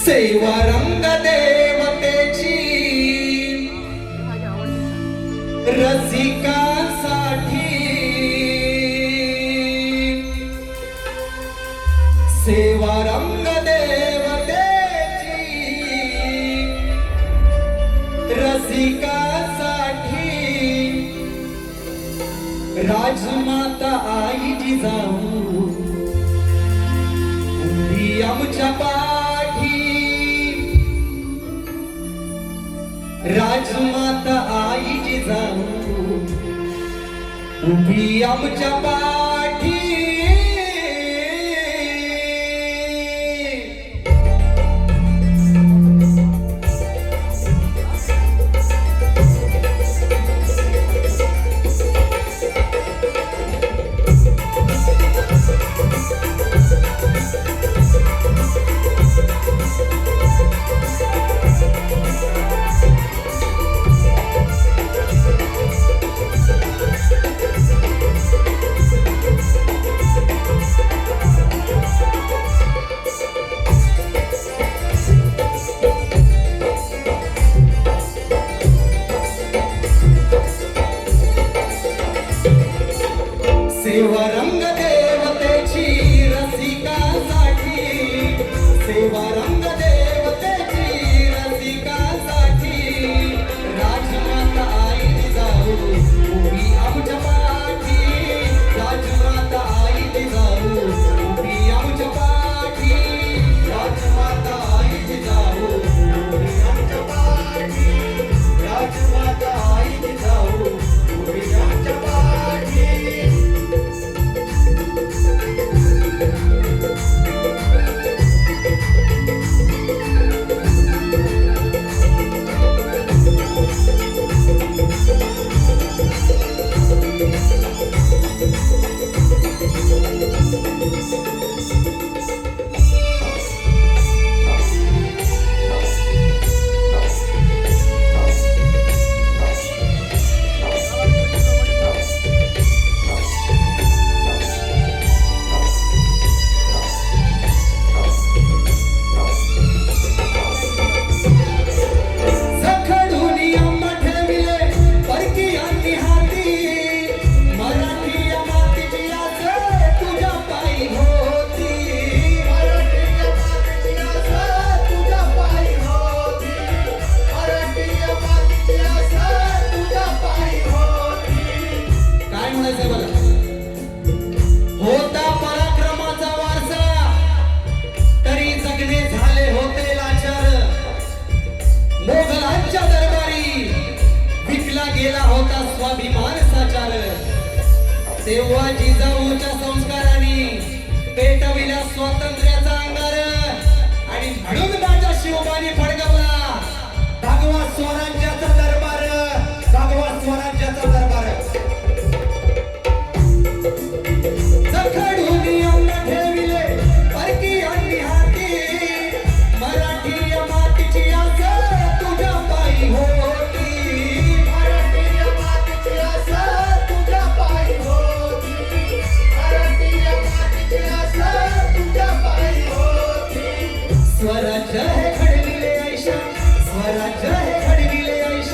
सेवा रंग देवतेची रसिकांसाठी सेवा रंग देवतेची रसिकांसाठी राजमाता आई जिजाऊ उभी आमच्या पाठी राजमाता आई जिजाऊ उभी आमच्या पाठी सेवा रंग देवतेची रसिकांसाठी सेवा रंग देवतेची रसिकांसाठी राजमाता आई जिजाऊ उभी आमच्या पाठी राजमाता आई जिजाऊ उभी आमच्या पाठी राजमाता आई जिजाऊ उभी आमच्या पाठी राजमाता आई जिजाऊ उभी आमच्या पाठी होता पराक्रमाचा वारसा तरी जगणे झाले होते लाचार मोगलांच्या दरबारी विकला गेला होता स्वाभिमान साचार तेव्हा जिजाऊच्या संस्काराने पेटविला स्वातंत्र्याचा अंगार आणि म्हणून माझ्या शिवबाने फडकवला भगवा स्वराज्याचा दरबार भगवा स्वराज्याचा दरबार स्वराज्य हे घडविले ऐशा स्वराज्य हे घडविले ऐशा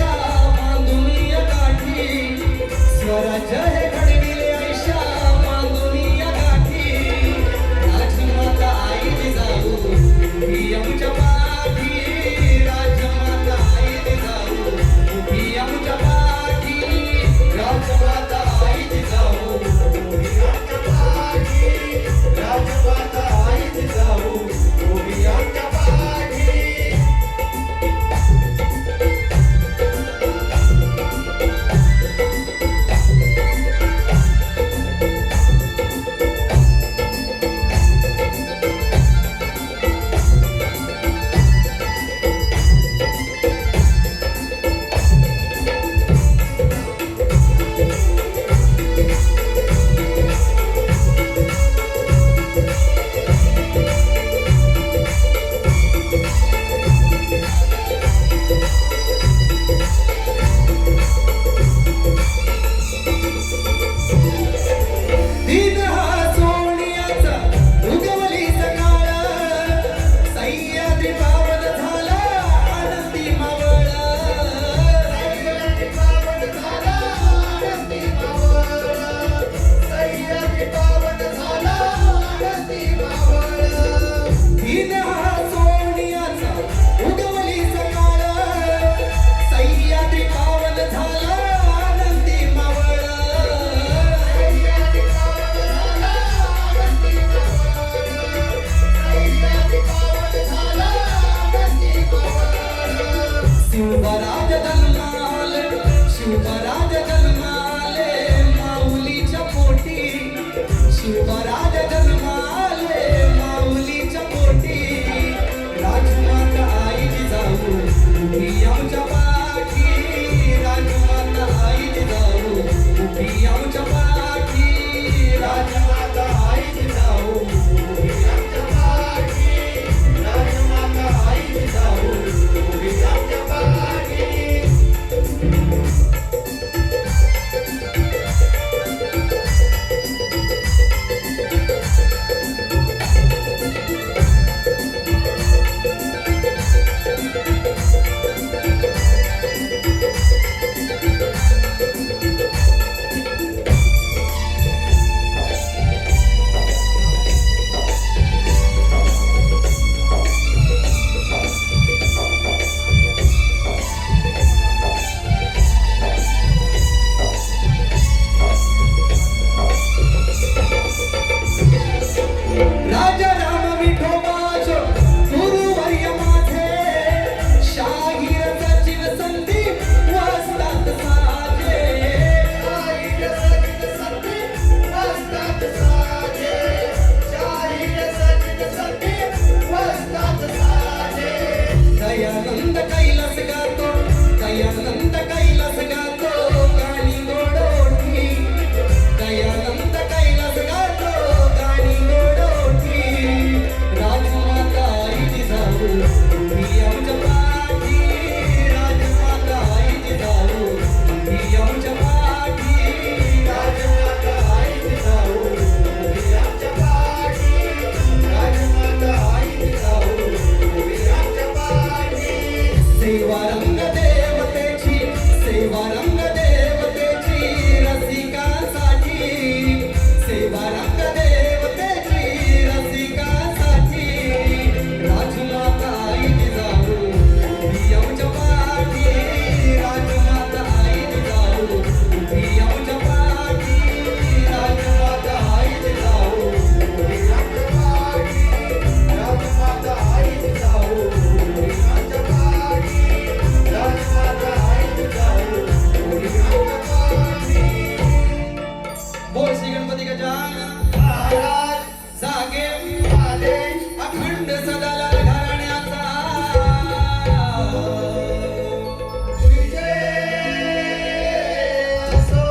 असो